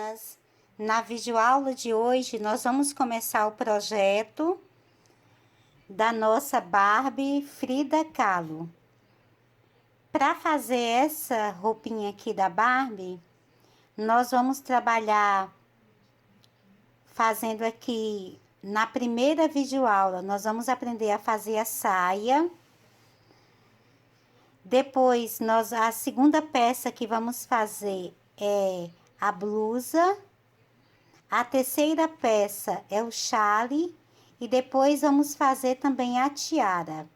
meninas! Na videoaula de hoje, nós vamos começar o projeto da nossa Barbie Frida Kahlo. Para fazer essa roupinha aqui da Barbie, nós vamos trabalhar fazendo aqui, na primeira videoaula, nós vamos aprender a fazer a saia. Depois, a segunda peça que vamos fazer é a blusa. A terceira peça é o chale e depois vamos fazer também a tiara.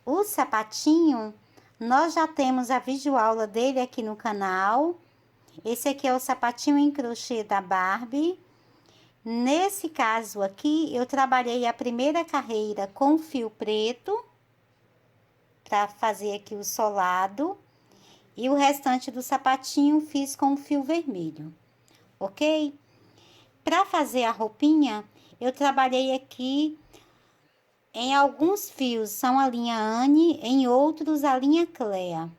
O sapatinho, nós já temos a videoaula dele aqui no canal. Esse aqui é o sapatinho em crochê da Barbie. Nesse caso aqui, eu trabalhei a primeira carreira com fio preto para fazer aqui o solado e o restante do sapatinho fiz com fio vermelho. Ok? Para fazer a roupinha, eu trabalhei aqui em alguns fios, são a linha Anne, em outros a linha Clea.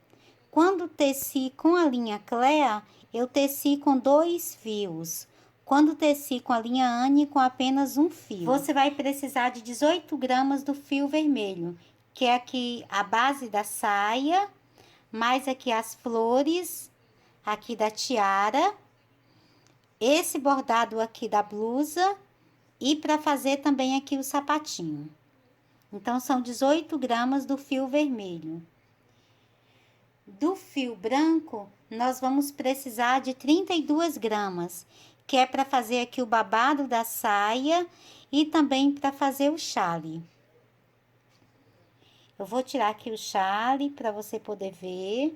Quando teci com a linha Clea, eu teci com 2 fios. Quando teci com a linha Anne, com apenas um fio. Você vai precisar de 18 gramas do fio vermelho, que é aqui a base da saia, mais aqui as flores, aqui da tiara, esse bordado aqui da blusa e para fazer também aqui o sapatinho. Então, são 18 gramas do fio vermelho. Do fio branco, nós vamos precisar de 32 gramas, que é para fazer aqui o babado da saia e também para fazer o chale. Eu vou tirar aqui o chale para você poder ver.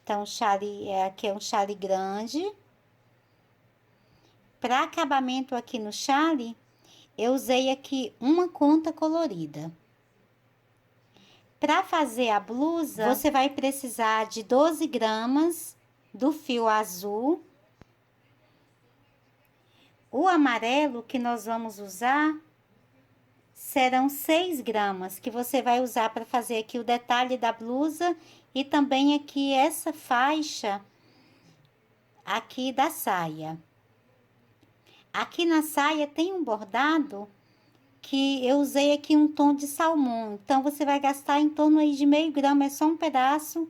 Então, o chale aqui é um chale grande. Para acabamento aqui no chale, eu usei aqui uma conta colorida. Para fazer a blusa, você vai precisar de 12 gramas do fio azul. O amarelo que nós vamos usar serão 6 gramas, que você vai usar para fazer aqui o detalhe da blusa e também aqui essa faixa aqui da saia. Aqui na saia tem um bordado que eu usei aqui um tom de salmão. Então, você vai gastar em torno aí de meio grama, é só um pedaço.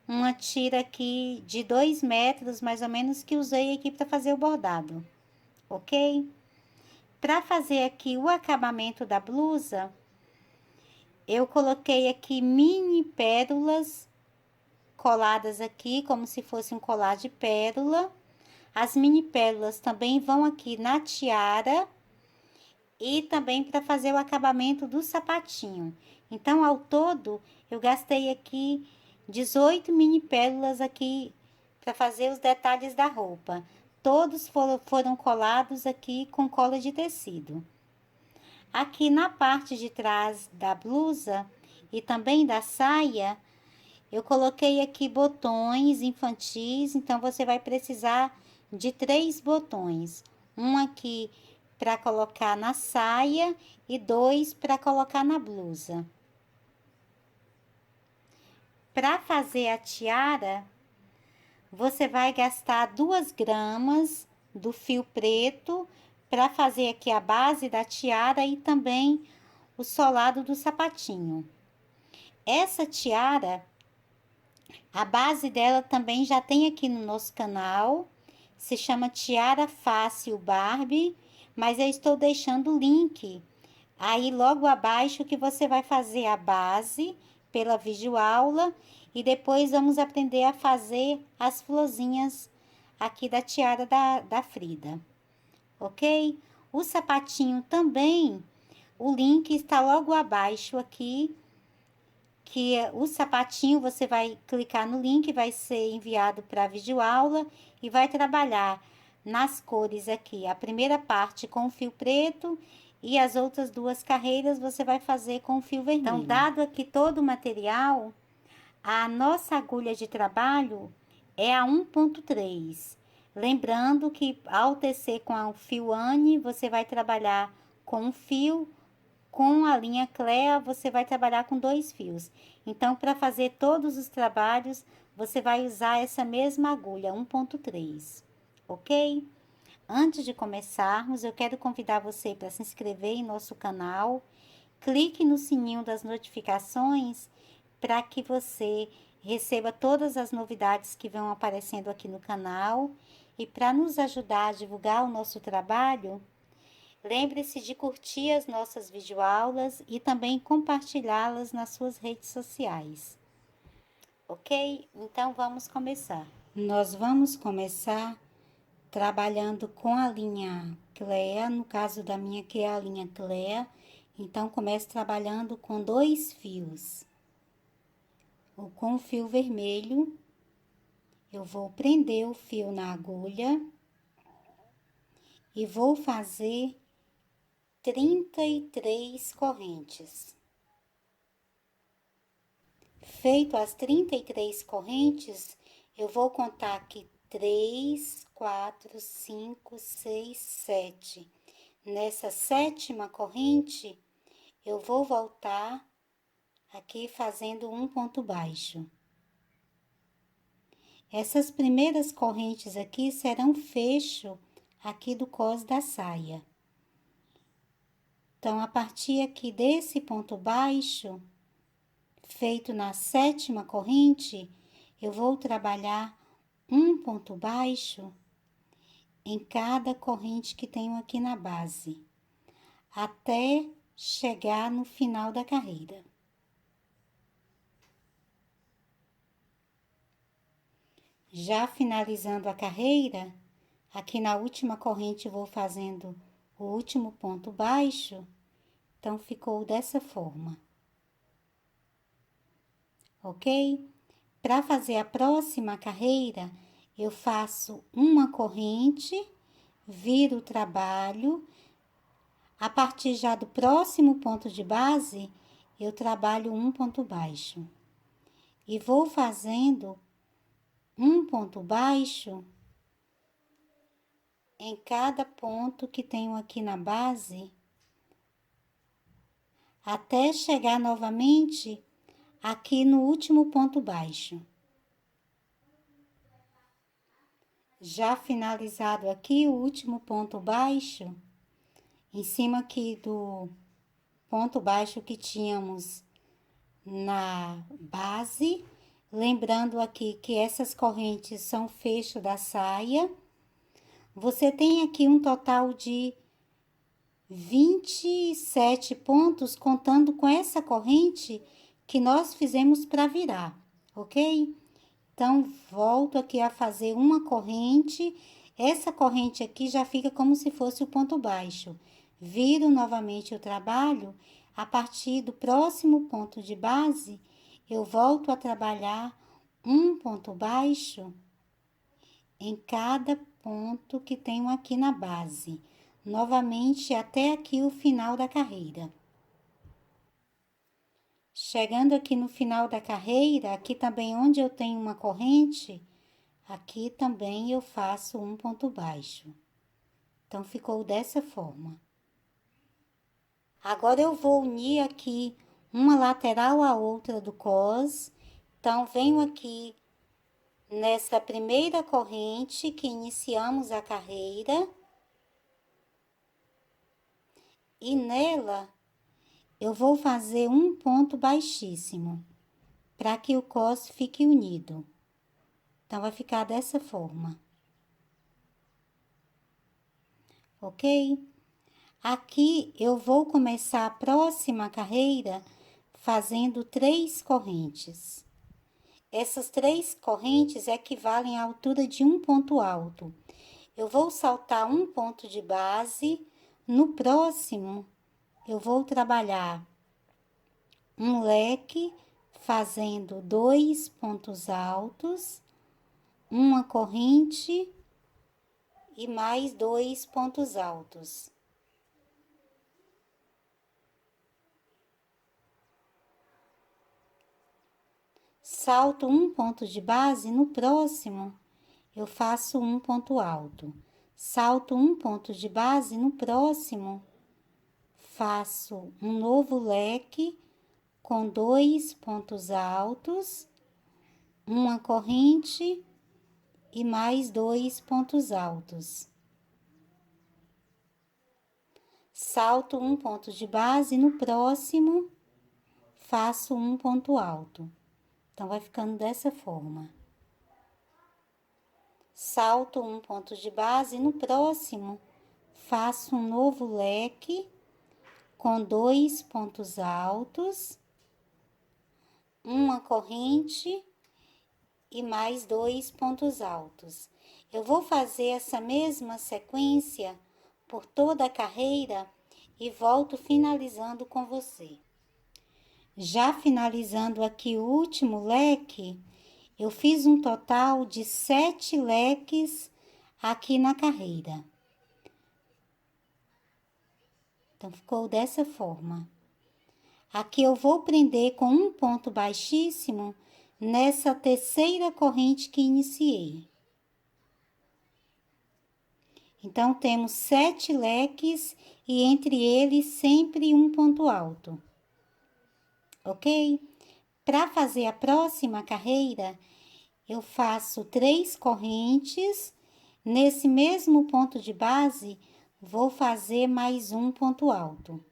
Uma tira aqui de 2 metros, mais ou menos, que usei aqui para fazer o bordado. Ok? Para fazer aqui o acabamento da blusa, eu coloquei aqui mini pérolas coladas aqui, como se fosse um colar de pérola. As mini pérolas também vão aqui na tiara e também para fazer o acabamento do sapatinho. Então, ao todo, eu gastei aqui 18 mini pérolas aqui para fazer os detalhes da roupa. Todos foram colados aqui com cola de tecido. Aqui na parte de trás da blusa e também da saia, eu coloquei aqui botões infantis, então você vai precisar de 3 botões. Um aqui para colocar na saia e 2 para colocar na blusa. Para fazer a tiara, você vai gastar 2 gramas do fio preto para fazer aqui a base da tiara e também o solado do sapatinho. Essa tiara, a base dela também já tem aqui no nosso canal. Se chama Tiara Fácil Barbie, mas eu estou deixando o link aí logo abaixo que você vai fazer a base pela videoaula e depois vamos aprender a fazer as florzinhas aqui da tiara da Frida, ok? O sapatinho também, o link está logo abaixo aqui, que o sapatinho você vai clicar no link, vai ser enviado para a videoaula e vai trabalhar nas cores aqui. A primeira parte com fio preto e as outras 2 carreiras você vai fazer com fio vermelho. Então, dado aqui todo o material, a nossa agulha de trabalho é a 1.3. Lembrando que ao tecer com o fio Anne, você vai trabalhar com um fio. Com a linha Clea, você vai trabalhar com 2 fios. Então, para fazer todos os trabalhos, você vai usar essa mesma agulha, 1.3, ok? Antes de começarmos, eu quero convidar você para se inscrever em nosso canal. Clique no sininho das notificações para que você receba todas as novidades que vão aparecendo aqui no canal. E para nos ajudar a divulgar o nosso trabalho, lembre-se de curtir as nossas videoaulas e também compartilhá-las nas suas redes sociais. Ok? Então vamos começar. Nós vamos começar trabalhando com a linha Clea, no caso da minha que é a linha Clea. Então, começo trabalhando com 2 fios. Com o fio vermelho, eu vou prender o fio na agulha e vou fazer 33 correntes. Feito as 33 correntes, eu vou contar aqui 3, 4, 5, 6, 7. Nessa 7ª corrente, eu vou voltar aqui fazendo um ponto baixo. Essas primeiras correntes aqui serão fecho aqui do cos da saia. Então, a partir aqui desse ponto baixo, feito na 7ª corrente, eu vou trabalhar um ponto baixo em cada corrente que tenho aqui na base, até chegar no final da carreira. Já finalizando a carreira, aqui na última corrente vou fazendo o último ponto baixo, então ficou dessa forma. Ok? Para fazer a próxima carreira, eu faço uma corrente, viro o trabalho, a partir já do próximo ponto de base, eu trabalho um ponto baixo. E vou fazendo um ponto baixo em cada ponto que tenho aqui na base, até chegar novamente aqui no último ponto baixo. Já finalizado aqui o último ponto baixo, em cima aqui do ponto baixo que tínhamos na base, lembrando aqui que essas correntes são fecho da saia. Você tem aqui um total de 27 pontos, contando com essa corrente que nós fizemos para virar, ok? Então, volto aqui a fazer uma corrente. Essa corrente aqui já fica como se fosse o ponto baixo. Viro novamente o trabalho. A partir do próximo ponto de base, eu volto a trabalhar um ponto baixo em cada ponto que tenho aqui na base. Novamente, até aqui o final da carreira. Chegando aqui no final da carreira, aqui também onde eu tenho uma corrente, aqui também eu faço um ponto baixo. Então, ficou dessa forma. Agora, eu vou unir aqui uma lateral à outra do cos. Então, venho aqui nessa primeira corrente que iniciamos a carreira. E nela, eu vou fazer um ponto baixíssimo, para que o cos fique unido. Então, vai ficar dessa forma. Ok? Aqui, eu vou começar a próxima carreira fazendo 3 correntes. Essas 3 correntes equivalem à altura de um ponto alto. Eu vou saltar um ponto de base. No próximo, eu vou trabalhar um leque fazendo 2 pontos altos, uma corrente e mais 2 pontos altos. Salto um ponto de base, no próximo eu faço um ponto alto. Salto um ponto de base, no próximo faço um novo leque com 2 pontos altos, uma corrente e mais 2 pontos altos. Salto um ponto de base, no próximo faço um ponto alto. Então, vai ficando dessa forma. Salto um ponto de base, no próximo faço um novo leque com 2 pontos altos, uma corrente e mais 2 pontos altos. Eu vou fazer essa mesma sequência por toda a carreira e volto finalizando com você. Já finalizando aqui o último leque, eu fiz um total de 7 leques aqui na carreira. Então, ficou dessa forma. Aqui eu vou prender com um ponto baixíssimo nessa terceira corrente que iniciei. Então, temos 7 leques e entre eles sempre um ponto alto, ok? Para fazer a próxima carreira, eu faço 3 correntes. Nesse mesmo ponto de base, vou fazer mais um ponto alto.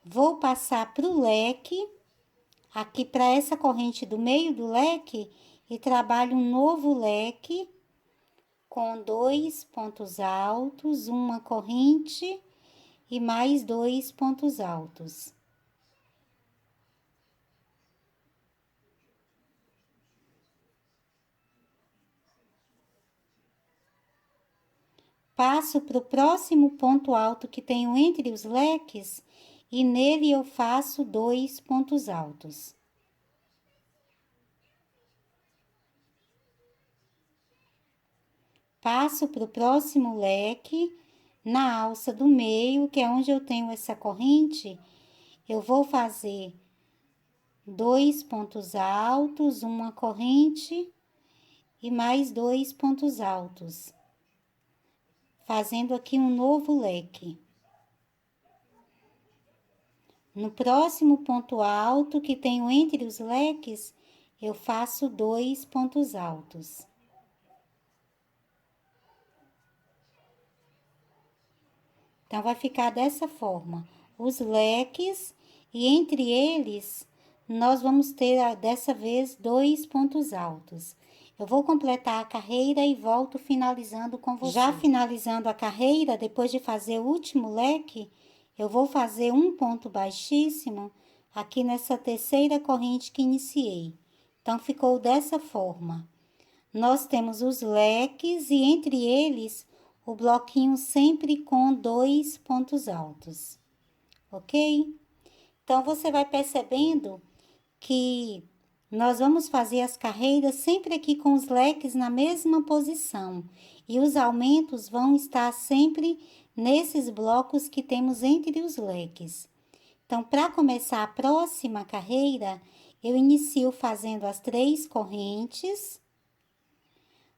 Vou passar para o leque, aqui para essa corrente do meio do leque, e trabalho um novo leque com 2 pontos altos, uma corrente e mais 2 pontos altos. Passo para o próximo ponto alto que tenho entre os leques e nele eu faço 2 pontos altos. Passo para o próximo leque, na alça do meio, que é onde eu tenho essa corrente, eu vou fazer 2 pontos altos, uma corrente e mais 2 pontos altos, fazendo aqui um novo leque. No próximo ponto alto que tenho entre os leques, eu faço 2 pontos altos. Então, vai ficar dessa forma, os leques, e entre eles, nós vamos ter, dessa vez, 2 pontos altos. Eu vou completar a carreira e volto finalizando com você. Já finalizando a carreira, depois de fazer o último leque, eu vou fazer um ponto baixíssimo aqui nessa terceira corrente que iniciei. Então, ficou dessa forma. Nós temos os leques e entre eles o bloquinho sempre com 2 pontos altos, ok? Então, você vai percebendo que nós vamos fazer as carreiras sempre aqui com os leques na mesma posição. E os aumentos vão estar sempre nesses blocos que temos entre os leques. Então, para começar a próxima carreira, eu inicio fazendo as 3 correntes.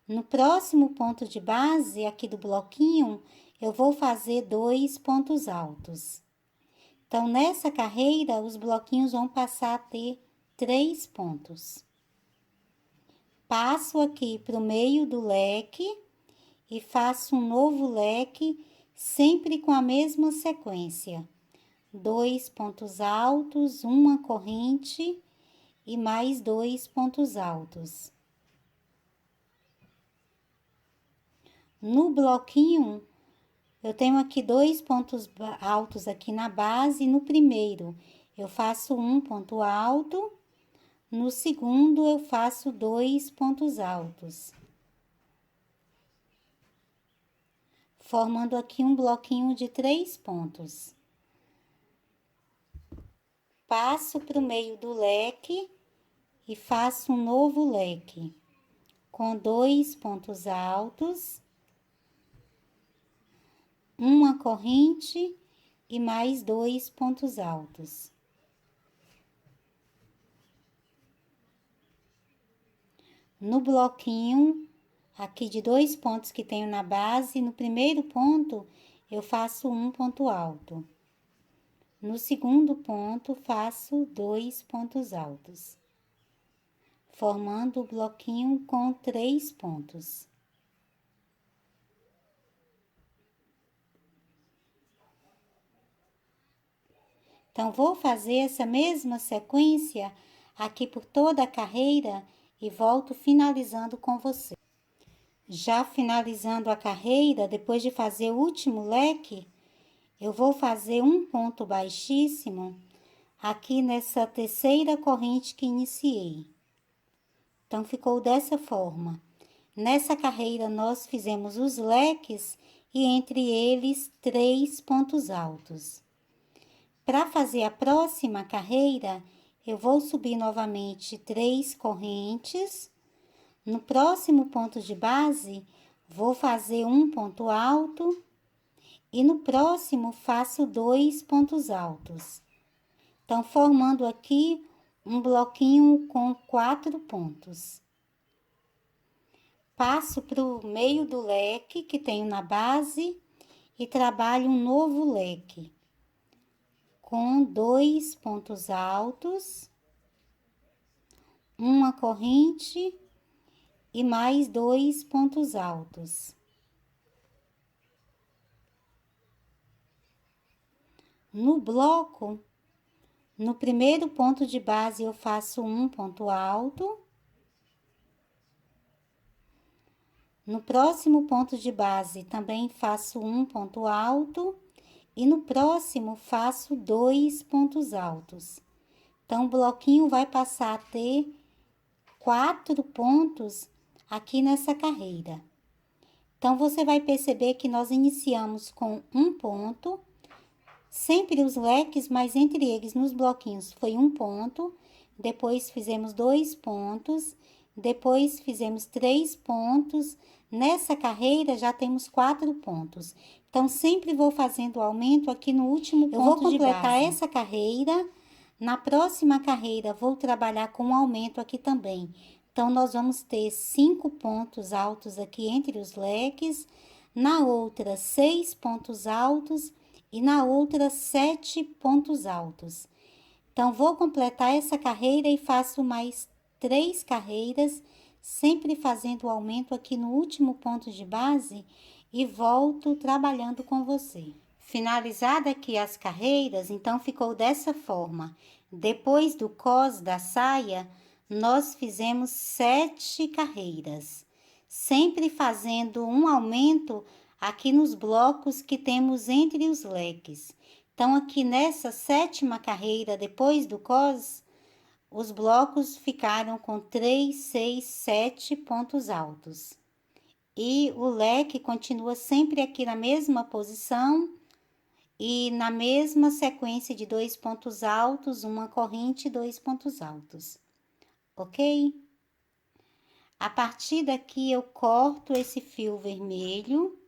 No próximo ponto de base, aqui do bloquinho, eu vou fazer 2 pontos altos. Então, nessa carreira, os bloquinhos vão passar a ter 3 pontos. Passo aqui para o meio do leque e faço um novo leque, sempre com a mesma sequência. 2 pontos altos, uma corrente e mais 2 pontos altos. No bloquinho, eu tenho aqui 2 pontos altos aqui na base. No primeiro, eu faço um ponto alto. No segundo, eu faço 2 pontos altos. Formando aqui um bloquinho de 3 pontos. Passo para o meio do leque e faço um novo leque com 2 pontos altos, uma corrente e mais 2 pontos altos. No bloquinho, aqui de 2 pontos que tenho na base, no primeiro ponto, eu faço um ponto alto. No segundo ponto, faço 2 pontos altos. formando o bloquinho com 3 pontos. Então, vou fazer essa mesma sequência aqui por toda a carreira e volto finalizando com você. Já finalizando a carreira, depois de fazer o último leque, eu vou fazer um ponto baixíssimo aqui nessa terceira corrente que iniciei. Então, ficou dessa forma. Nessa carreira, nós fizemos os leques e entre eles 3 pontos altos. Para fazer a próxima carreira, eu vou subir novamente 3 correntes. No próximo ponto de base, vou fazer um ponto alto e no próximo faço 2 pontos altos. Então, formando aqui um bloquinho com 4 pontos. Passo para o meio do leque que tenho na base e trabalho um novo leque com 2 pontos altos, uma corrente e mais 2 pontos altos. No bloco, no primeiro ponto de base, eu faço um ponto alto. No próximo ponto de base, também faço um ponto alto. E no próximo, faço 2 pontos altos. Então, o bloquinho vai passar a ter 4 pontos aqui nessa carreira. Então, você vai perceber que nós iniciamos com um ponto, sempre os leques, mas entre eles, nos bloquinhos, foi um ponto, depois fizemos 2 pontos, depois fizemos 3 pontos, nessa carreira já temos 4 pontos. Então, sempre vou fazendo o aumento aqui no último ponto de base. Eu vou completar essa carreira, na próxima carreira vou trabalhar com um aumento aqui também. Então, nós vamos ter 5 pontos altos aqui entre os leques, na outra 6 pontos altos e na outra 7 pontos altos. Então, vou completar essa carreira e faço mais 3 carreiras, sempre fazendo o aumento aqui no último ponto de base e volto trabalhando com você. Finalizada aqui as carreiras, então ficou dessa forma. Depois do cos da saia, nós fizemos 7 carreiras, sempre fazendo um aumento aqui nos blocos que temos entre os leques. Então, aqui nessa 7ª carreira, depois do cos, os blocos ficaram com 3, 6, 7 pontos altos. E o leque continua sempre aqui na mesma posição e na mesma sequência de 2 pontos altos, uma corrente e 2 pontos altos. Ok? A partir daqui, eu corto esse fio vermelho.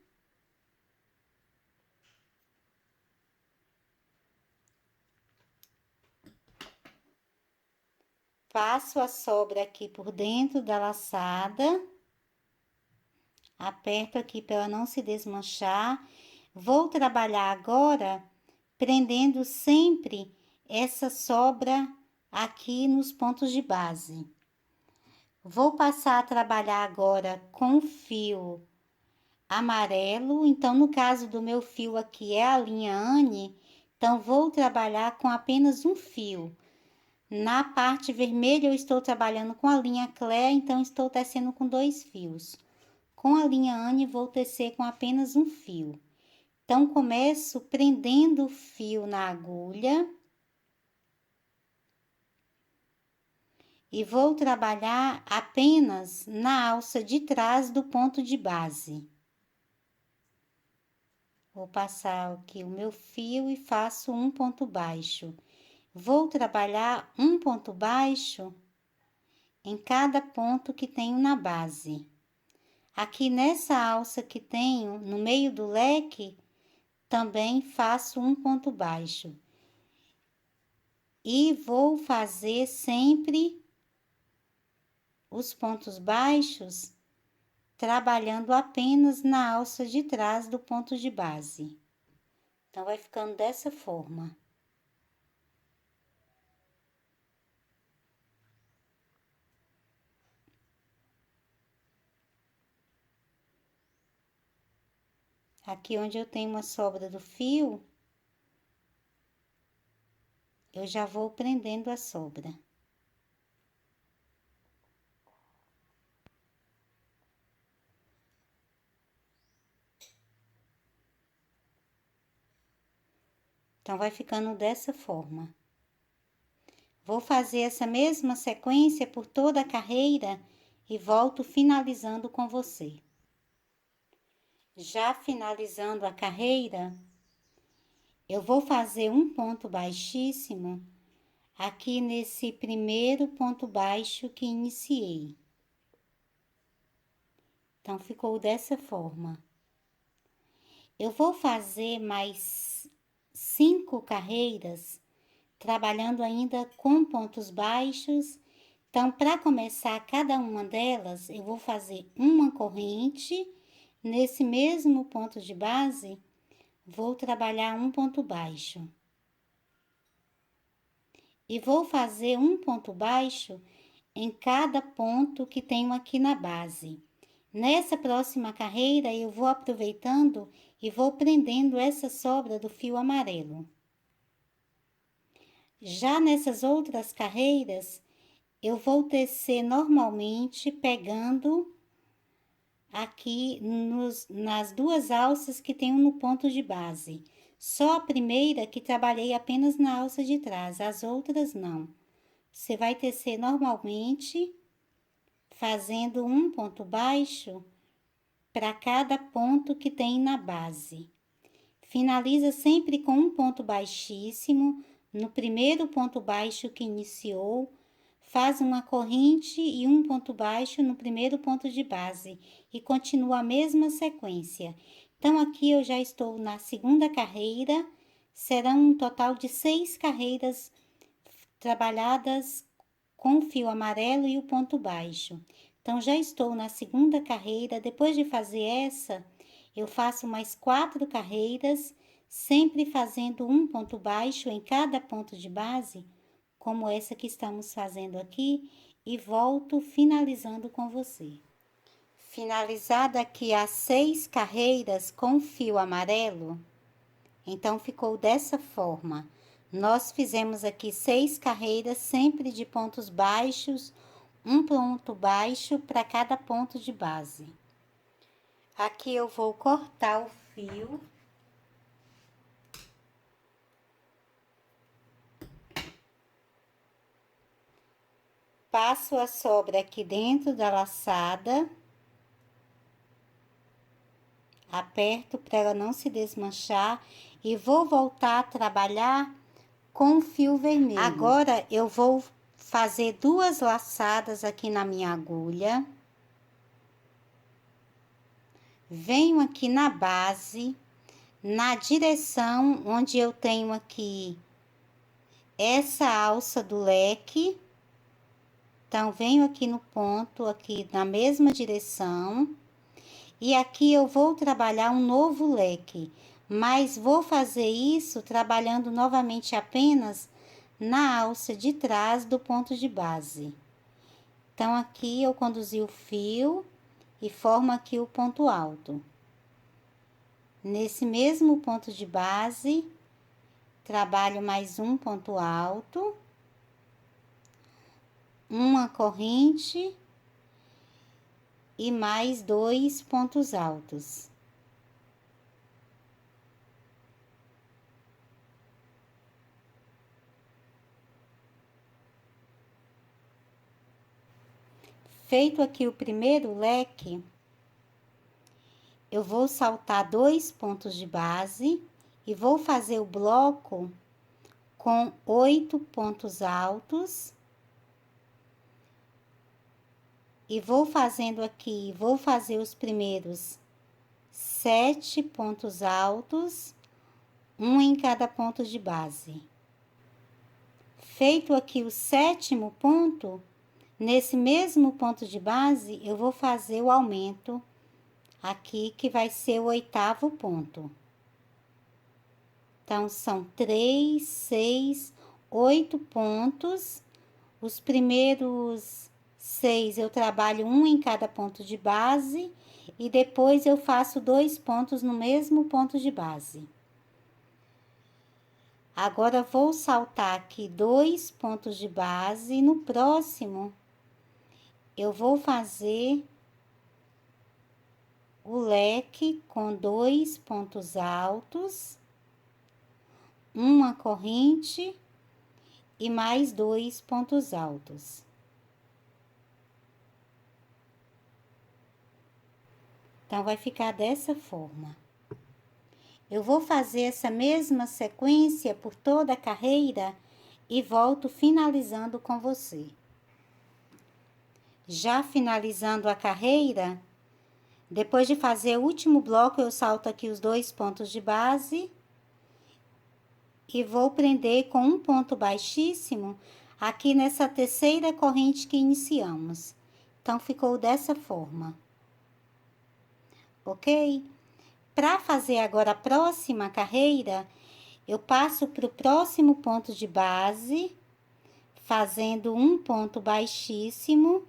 Passo a sobra aqui por dentro da laçada. Aperto aqui para ela não se desmanchar. Vou trabalhar agora prendendo sempre essa sobra aqui nos pontos de base. Vou passar a trabalhar agora com fio amarelo. Então, no caso do meu fio aqui é a linha Anne, então vou trabalhar com apenas um fio. Na parte vermelha eu estou trabalhando com a linha Claire, então estou tecendo com 2 fios. Com a linha Anne vou tecer com apenas um fio. Então, começo prendendo o fio na agulha. E vou trabalhar apenas na alça de trás do ponto de base. Vou passar aqui o meu fio e faço um ponto baixo. Vou trabalhar um ponto baixo em cada ponto que tenho na base. Aqui nessa alça que tenho no meio do leque, também faço um ponto baixo. E vou fazer sempre os pontos baixos, trabalhando apenas na alça de trás do ponto de base. Então, vai ficando dessa forma. Aqui onde eu tenho uma sobra do fio, eu já vou prendendo a sobra. Então, vai ficando dessa forma. Vou fazer essa mesma sequência por toda a carreira e volto finalizando com você. Já finalizando a carreira, eu vou fazer um ponto baixíssimo aqui nesse primeiro ponto baixo que iniciei. Então, ficou dessa forma. Eu vou fazer mais 5 carreiras, trabalhando ainda com pontos baixos. Então, para começar cada uma delas, eu vou fazer uma corrente. Nesse mesmo ponto de base, vou trabalhar um ponto baixo. E vou fazer um ponto baixo em cada ponto que tenho aqui na base. Nessa próxima carreira, eu vou aproveitando e vou prendendo essa sobra do fio amarelo. Já nessas outras carreiras, eu vou tecer normalmente pegando aqui nas duas alças que tenho no ponto de base. Só a primeira que trabalhei apenas na alça de trás, as outras não. Você vai tecer normalmente, fazendo um ponto baixo para cada ponto que tem na base. Finaliza sempre com um ponto baixíssimo no primeiro ponto baixo que iniciou, faz uma corrente e um ponto baixo no primeiro ponto de base e continua a mesma sequência. Então, aqui eu já estou na segunda carreira, serão um total de 6 carreiras trabalhadas com o fio amarelo e o ponto baixo. Então, já estou na segunda carreira. Depois de fazer essa, eu faço mais 4 carreiras, sempre fazendo um ponto baixo em cada ponto de base, como essa que estamos fazendo aqui, e volto finalizando com você. Finalizada aqui as 6 carreiras com fio amarelo, então ficou dessa forma. Nós fizemos aqui 6 carreiras, sempre de pontos baixos, um ponto baixo para cada ponto de base. Aqui eu vou cortar o fio. Passo a sobra aqui dentro da laçada. Aperto para ela não se desmanchar e vou voltar a trabalhar com fio vermelho. Agora, eu vou fazer 2 laçadas aqui na minha agulha. Venho aqui na base, na direção onde eu tenho aqui essa alça do leque. Então, venho aqui no ponto, aqui na mesma direção. E aqui eu vou trabalhar um novo leque, mas vou fazer isso trabalhando novamente apenas na alça de trás do ponto de base. Então, aqui eu conduzi o fio e formo aqui o ponto alto. Nesse mesmo ponto de base, trabalho mais um ponto alto, uma corrente e mais 2 pontos altos. Feito aqui o primeiro leque, eu vou saltar 2 pontos de base e vou fazer o bloco com 8 pontos altos. E vou fazendo aqui, vou fazer os primeiros 7 pontos altos, um em cada ponto de base. Feito aqui o 7º ponto, nesse mesmo ponto de base, eu vou fazer o aumento aqui, que vai ser o 8º ponto. Então, são 3, 6, 8 pontos. Os primeiros 6 eu trabalho um em cada ponto de base e depois eu faço 2 pontos no mesmo ponto de base. Agora, vou saltar aqui 2 pontos de base, e no próximo, eu vou fazer o leque com 2 pontos altos, uma corrente e mais 2 pontos altos. Então, vai ficar dessa forma. Eu vou fazer essa mesma sequência por toda a carreira e volto finalizando com você. Já finalizando a carreira, depois de fazer o último bloco, eu salto aqui os 2 pontos de base e vou prender com um ponto baixíssimo aqui nessa terceira corrente que iniciamos. Então, ficou dessa forma. Ok? Para fazer agora a próxima carreira, eu passo para o próximo ponto de base, fazendo um ponto baixíssimo.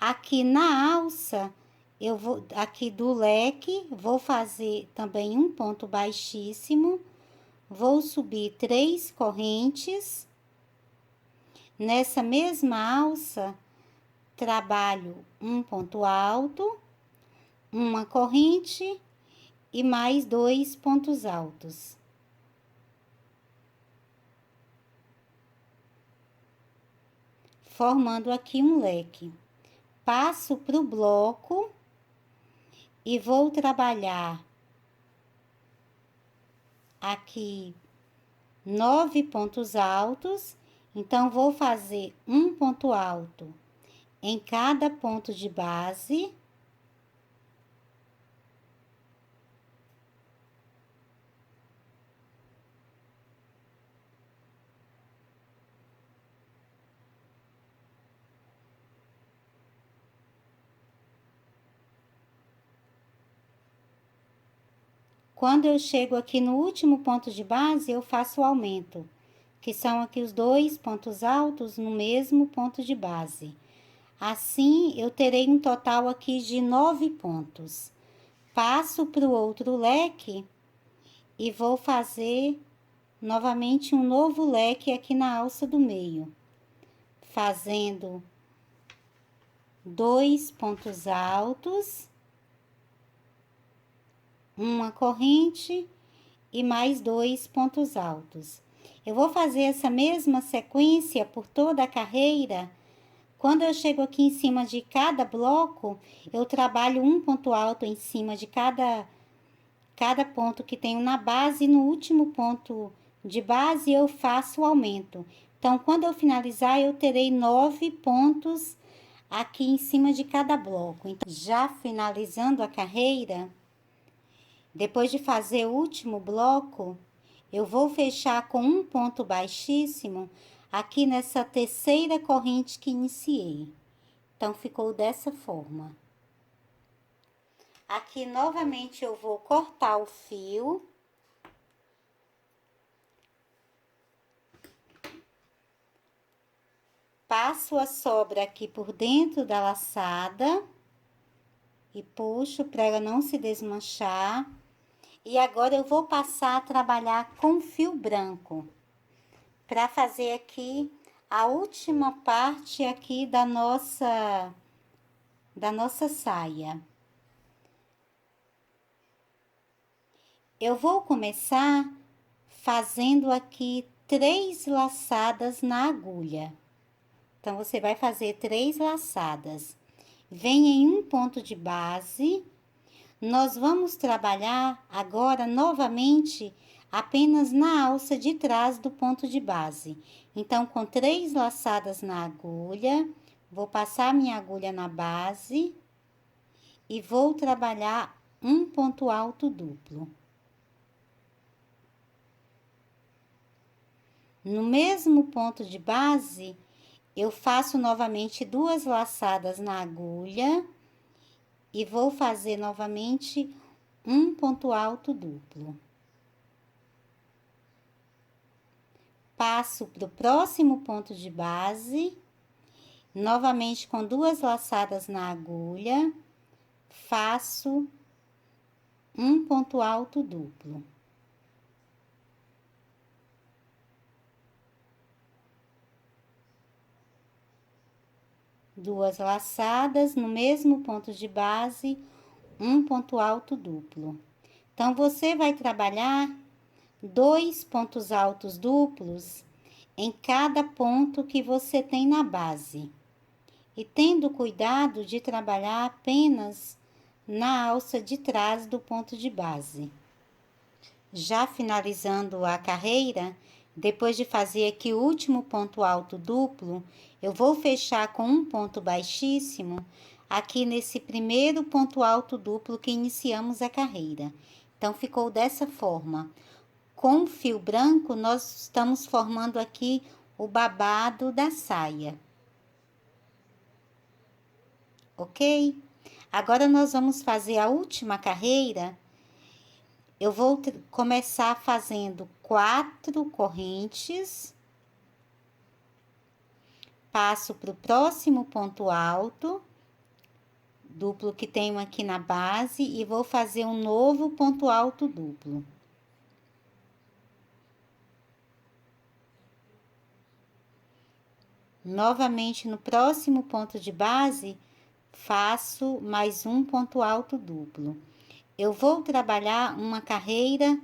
Aqui na alça, eu vou, aqui do leque, vou fazer também um ponto baixíssimo. Vou subir 3 correntes. Nessa mesma alça, trabalho um ponto alto, uma corrente e mais 2 pontos altos. Formando aqui um leque. Passo para o bloco e vou trabalhar aqui 9 pontos altos. Então, vou fazer um ponto alto em cada ponto de base. Quando eu chego aqui no último ponto de base, eu faço o aumento, que são aqui os 2 pontos altos no mesmo ponto de base. Assim, eu terei um total aqui de 9 pontos. Passo para o outro leque e vou fazer novamente um novo leque aqui na alça do meio, fazendo 2 pontos altos, uma corrente e mais 2 pontos altos. Eu vou fazer essa mesma sequência por toda a carreira. Quando eu chego aqui em cima de cada bloco, eu trabalho um ponto alto em cima de cada ponto que tenho na base, e no último ponto de base eu faço o aumento. Então, quando eu finalizar, eu terei 9 pontos aqui em cima de cada bloco. Então, já finalizando a carreira, depois de fazer o último bloco, eu vou fechar com um ponto baixíssimo aqui nessa terceira corrente que iniciei. Então, ficou dessa forma. Aqui, novamente, eu vou cortar o fio. Passo a sobra aqui por dentro da laçada e puxo para ela não se desmanchar. E agora eu vou passar a trabalhar com fio branco para fazer aqui a última parte aqui da nossa saia. Eu vou começar fazendo aqui 3 laçadas na agulha. Então, você vai fazer 3 laçadas. Vem em um ponto de base. Nós vamos trabalhar agora novamente apenas na alça de trás do ponto de base. Então, com 3 laçadas na agulha, vou passar minha agulha na base e vou trabalhar um ponto alto duplo. No mesmo ponto de base, eu faço novamente 2 laçadas na agulha e vou fazer novamente um ponto alto duplo. Passo para o próximo ponto de base, novamente com 2 laçadas na agulha, faço um ponto alto duplo. Duas laçadas no mesmo ponto de base, um ponto alto duplo. Então, você vai trabalhar 2 pontos altos duplos em cada ponto que você tem na base. E tendo cuidado de trabalhar apenas na alça de trás do ponto de base. Já finalizando a carreira, depois de fazer aqui o último ponto alto duplo, eu vou fechar com um ponto baixíssimo aqui nesse primeiro ponto alto duplo que iniciamos a carreira. Então, ficou dessa forma. Com o fio branco, nós estamos formando aqui o babado da saia. Ok? Agora, nós vamos fazer a última carreira. Eu vou começar fazendo 4 correntes. Passo para o próximo ponto alto, duplo que tenho aqui na base, e vou fazer um novo ponto alto duplo. Novamente, no próximo ponto de base, faço mais um ponto alto duplo. Eu vou trabalhar uma carreira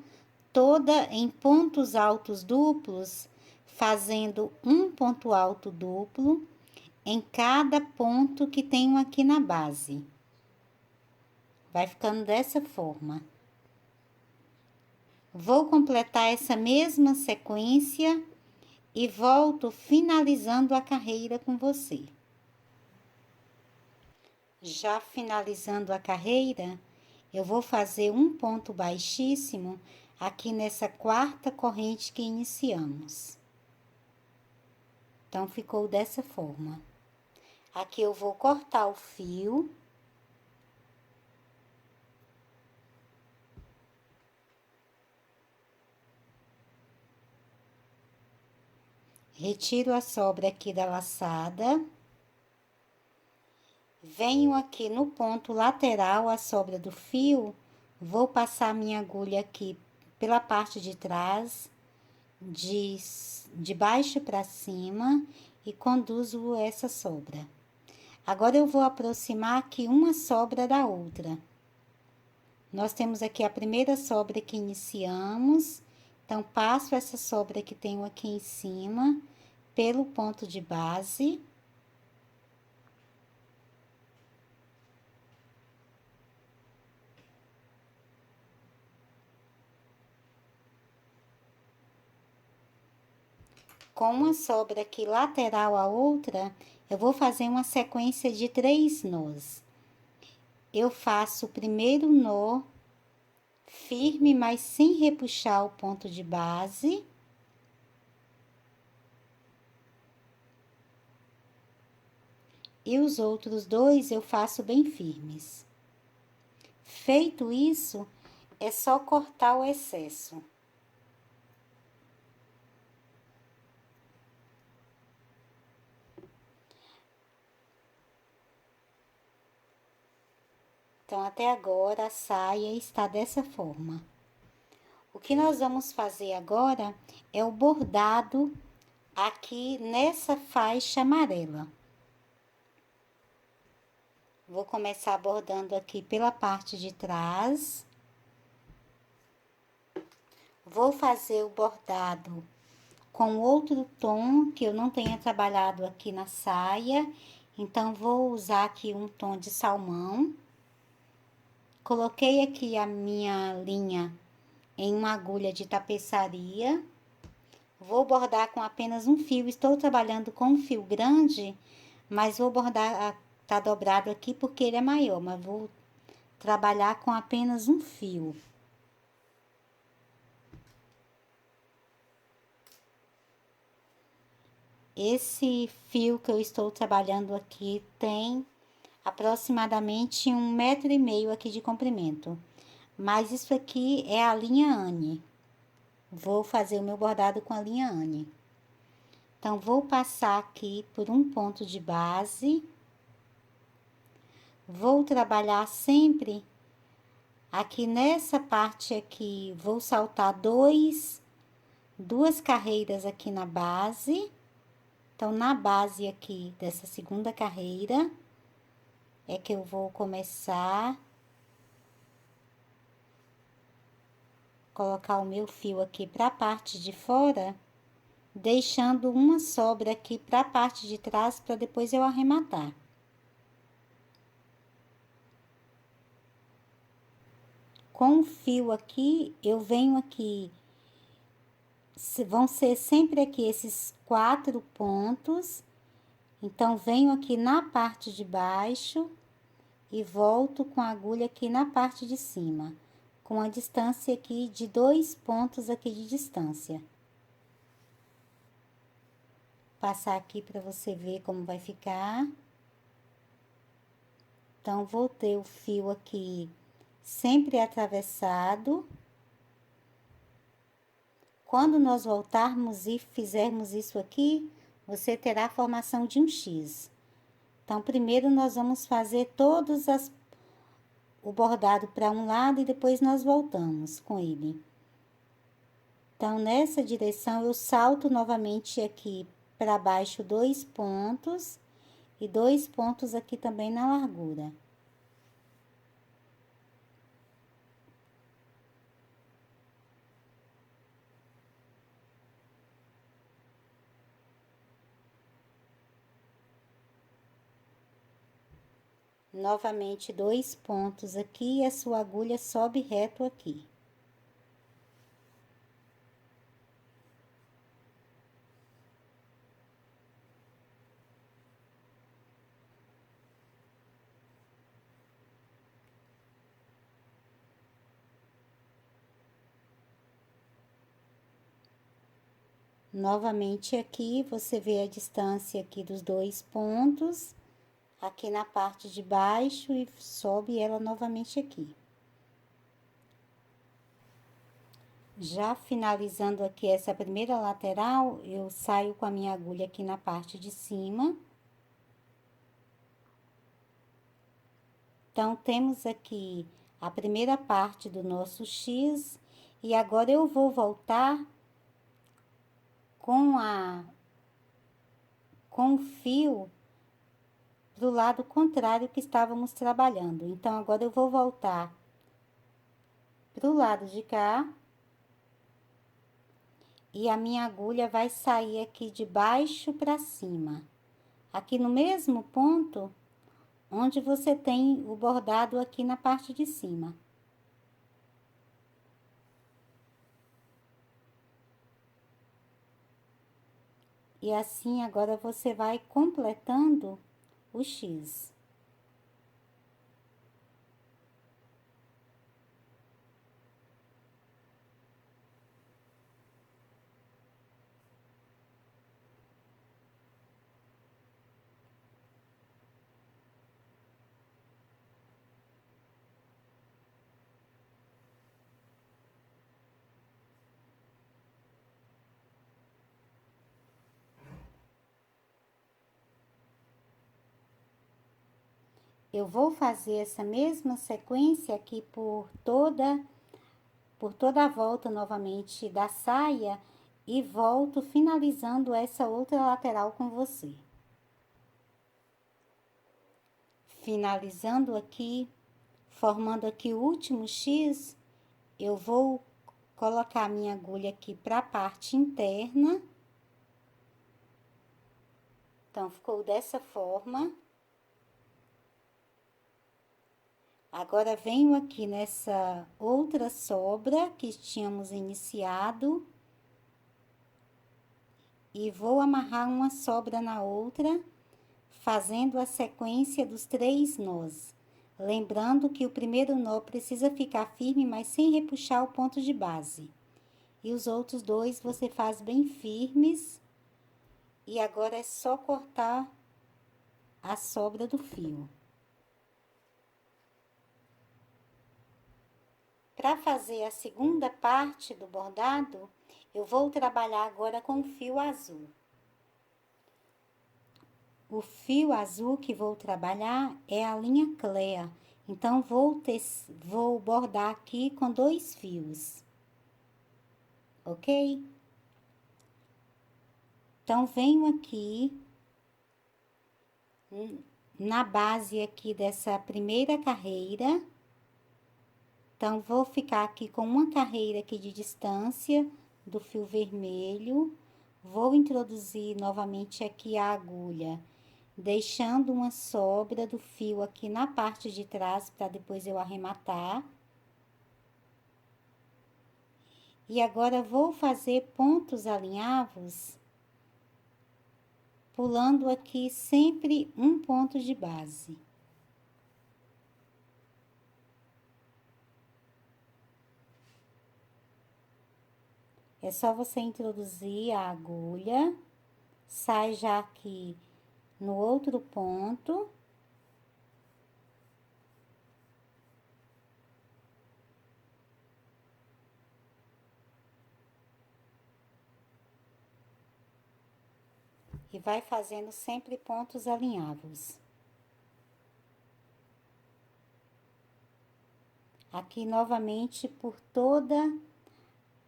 toda em pontos altos duplos, fazendo um ponto alto duplo em cada ponto que tenho aqui na base. Vai ficando dessa forma. Vou completar essa mesma sequência e volto finalizando a carreira com você. Já finalizando a carreira, eu vou fazer um ponto baixíssimo aqui nessa quarta corrente que iniciamos. Então, ficou dessa forma. Aqui eu vou cortar o fio. Retiro a sobra aqui da laçada. Venho aqui no ponto lateral, a sobra do fio, vou passar minha agulha aqui pela parte de trás, de baixo para cima e conduzo essa sobra. Agora, eu vou aproximar aqui uma sobra da outra. Nós temos aqui a primeira sobra que iniciamos, então, passo essa sobra que tenho aqui em cima, pelo ponto de base. Com uma sobra aqui lateral à outra, eu vou fazer uma sequência de 3 nós. Eu faço o primeiro nó firme, mas sem repuxar o ponto de base. E os outros 2 eu faço bem firmes. Feito isso, é só cortar o excesso. Então, até agora, a saia está dessa forma. O que nós vamos fazer agora é o bordado aqui nessa faixa amarela. Vou começar bordando aqui pela parte de trás. Vou fazer o bordado com outro tom que eu não tenha trabalhado aqui na saia. Então, vou usar aqui um tom de salmão. Coloquei aqui a minha linha em uma agulha de tapeçaria. Vou bordar com apenas um fio. Estou trabalhando com um fio grande, mas vou bordar, tá dobrado aqui porque ele é maior, mas vou trabalhar com apenas um fio. Esse fio que eu estou trabalhando aqui tem aproximadamente 1,5 m aqui de comprimento. Mas isso aqui é a linha Anne. Vou fazer o meu bordado com a linha Anne. Então, vou passar aqui por um ponto de base. Vou trabalhar sempre aqui nessa parte aqui, vou saltar duas carreiras aqui na base. Então, na base aqui dessa segunda carreira, é que eu vou começar colocar o meu fio aqui para a parte de fora, deixando uma sobra aqui para a parte de trás, para depois eu arrematar. Com o fio aqui, eu venho aqui, vão ser sempre aqui esses 4 pontos. Então, venho aqui na parte de baixo e volto com a agulha aqui na parte de cima, com a distância aqui de 2 pontos aqui de distância. Passar aqui para você ver como vai ficar. Então, vou ter o fio aqui sempre atravessado. Quando nós voltarmos e fizermos isso aqui, você terá a formação de um X. Então, primeiro nós vamos fazer o bordado para um lado e depois nós voltamos com ele. Então, nessa direção, eu salto novamente aqui para baixo 2 pontos e 2 pontos aqui também na largura. Novamente 2 pontos aqui e a sua agulha sobe reto aqui. Novamente aqui, você vê a distância aqui dos 2 pontos, aqui na parte de baixo e sobe ela novamente aqui. Já finalizando aqui essa primeira lateral, eu saio com a minha agulha aqui na parte de cima. Então, temos aqui a primeira parte do nosso X, e agora eu vou voltar com o fio do lado contrário que estávamos trabalhando. Então, agora eu vou voltar pro lado de cá. E a minha agulha vai sair aqui de baixo para cima. Aqui no mesmo ponto, onde você tem o bordado aqui na parte de cima. E assim, agora você vai completando o X. Eu vou fazer essa mesma sequência aqui por toda a volta novamente da saia e volto finalizando essa outra lateral com você. Finalizando aqui, formando aqui o último X, eu vou colocar a minha agulha aqui para a parte interna. Então, ficou dessa forma. Agora, venho aqui nessa outra sobra que tínhamos iniciado. E vou amarrar uma sobra na outra, fazendo a sequência dos 3 nós. Lembrando que o primeiro nó precisa ficar firme, mas sem repuxar o ponto de base. E os outros 2 você faz bem firmes. E agora é só cortar a sobra do fio. Para fazer a segunda parte do bordado, eu vou trabalhar agora com o fio azul. O fio azul que vou trabalhar é a linha Clea. Então, vou bordar aqui com 2 fios, ok? Então, venho aqui na base aqui dessa primeira carreira. Então, vou ficar aqui com uma carreira aqui de distância do fio vermelho. Vou introduzir novamente aqui a agulha, deixando uma sobra do fio aqui na parte de trás, para depois eu arrematar. E agora, vou fazer pontos alinhavos, pulando aqui sempre um ponto de base. É só você introduzir a agulha, sai já aqui no outro ponto. E vai fazendo sempre pontos alinhavos. Aqui novamente por toda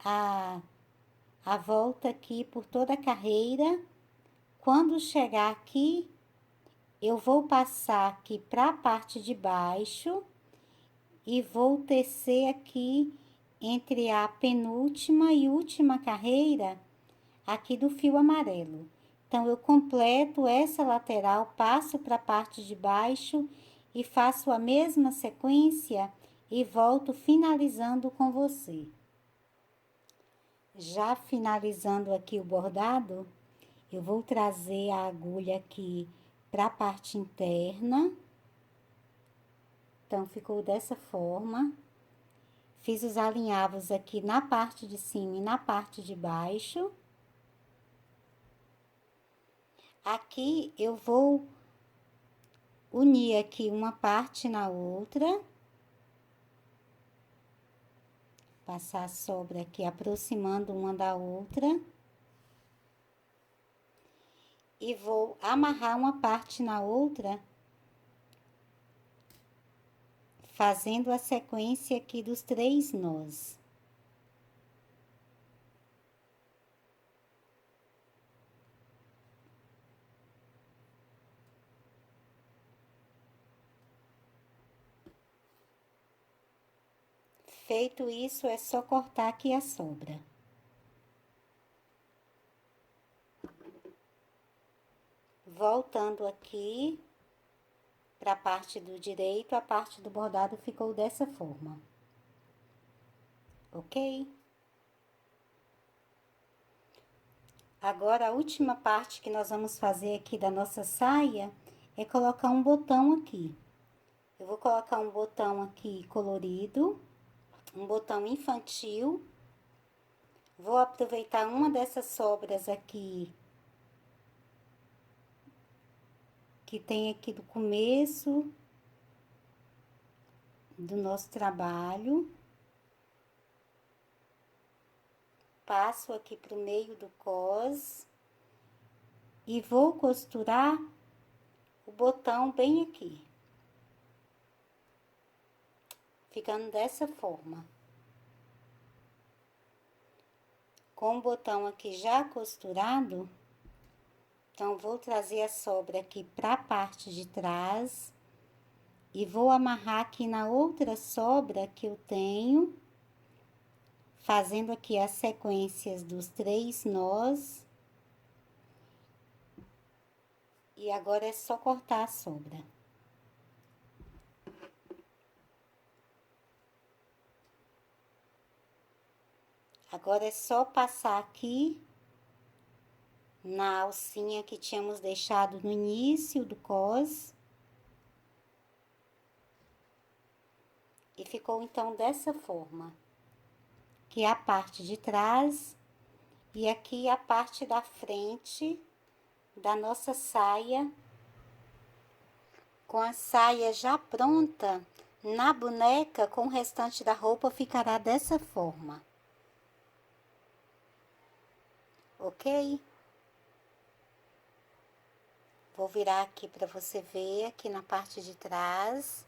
a volta aqui, por toda a carreira. Quando chegar aqui, eu vou passar aqui para a parte de baixo e vou tecer aqui entre a penúltima e última carreira aqui do fio amarelo. Então, eu completo essa lateral, passo para a parte de baixo e faço a mesma sequência e volto finalizando com você. Já finalizando aqui o bordado, eu vou trazer a agulha aqui para a parte interna. Então, ficou dessa forma. Fiz os alinhavos aqui na parte de cima e na parte de baixo. Aqui, eu vou unir aqui uma parte na outra. Passar a sobra aqui, aproximando uma da outra. E vou amarrar uma parte na outra, fazendo a sequência aqui dos 3 nós. Feito isso, é só cortar aqui a sobra. Voltando aqui para a parte do direito, a parte do bordado ficou dessa forma. Ok? Agora, a última parte que nós vamos fazer aqui da nossa saia é colocar um botão aqui. Eu vou colocar um botão aqui colorido, um botão infantil. Vou aproveitar uma dessas sobras aqui, que tem aqui do começo do nosso trabalho. Passo aqui pro meio do cos e vou costurar o botão bem aqui, ficando dessa forma. Com o botão aqui já costurado, então, vou trazer a sobra aqui para a parte de trás e vou amarrar aqui na outra sobra que eu tenho, fazendo aqui as sequências dos 3 nós. E agora é só cortar a sobra. Agora é só passar aqui na alcinha que tínhamos deixado no início do cos. E ficou então dessa forma. Aqui a parte de trás e aqui a parte da frente da nossa saia. Com a saia já pronta, na boneca, com o restante da roupa, ficará dessa forma. Ok? Vou virar aqui para você ver aqui na parte de trás.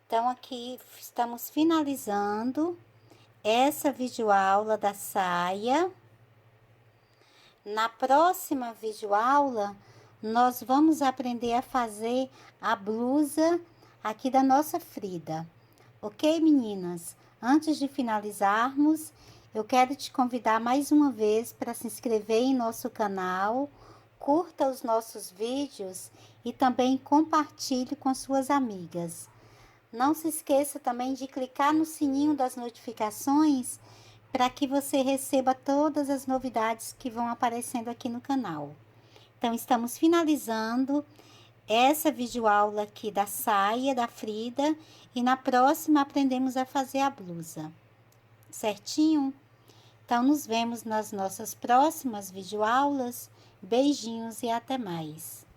Então, aqui estamos finalizando essa videoaula da saia. Na próxima videoaula, nós vamos aprender a fazer a blusa aqui da nossa Frida. Ok, meninas? Antes de finalizarmos, eu quero te convidar mais uma vez para se inscrever em nosso canal, curta os nossos vídeos e também compartilhe com suas amigas. Não se esqueça também de clicar no sininho das notificações para que você receba todas as novidades que vão aparecendo aqui no canal. Então, estamos finalizando essa videoaula aqui da saia da Frida e na próxima aprendemos a fazer a blusa, certinho? Então, nos vemos nas nossas próximas videoaulas. Beijinhos e até mais!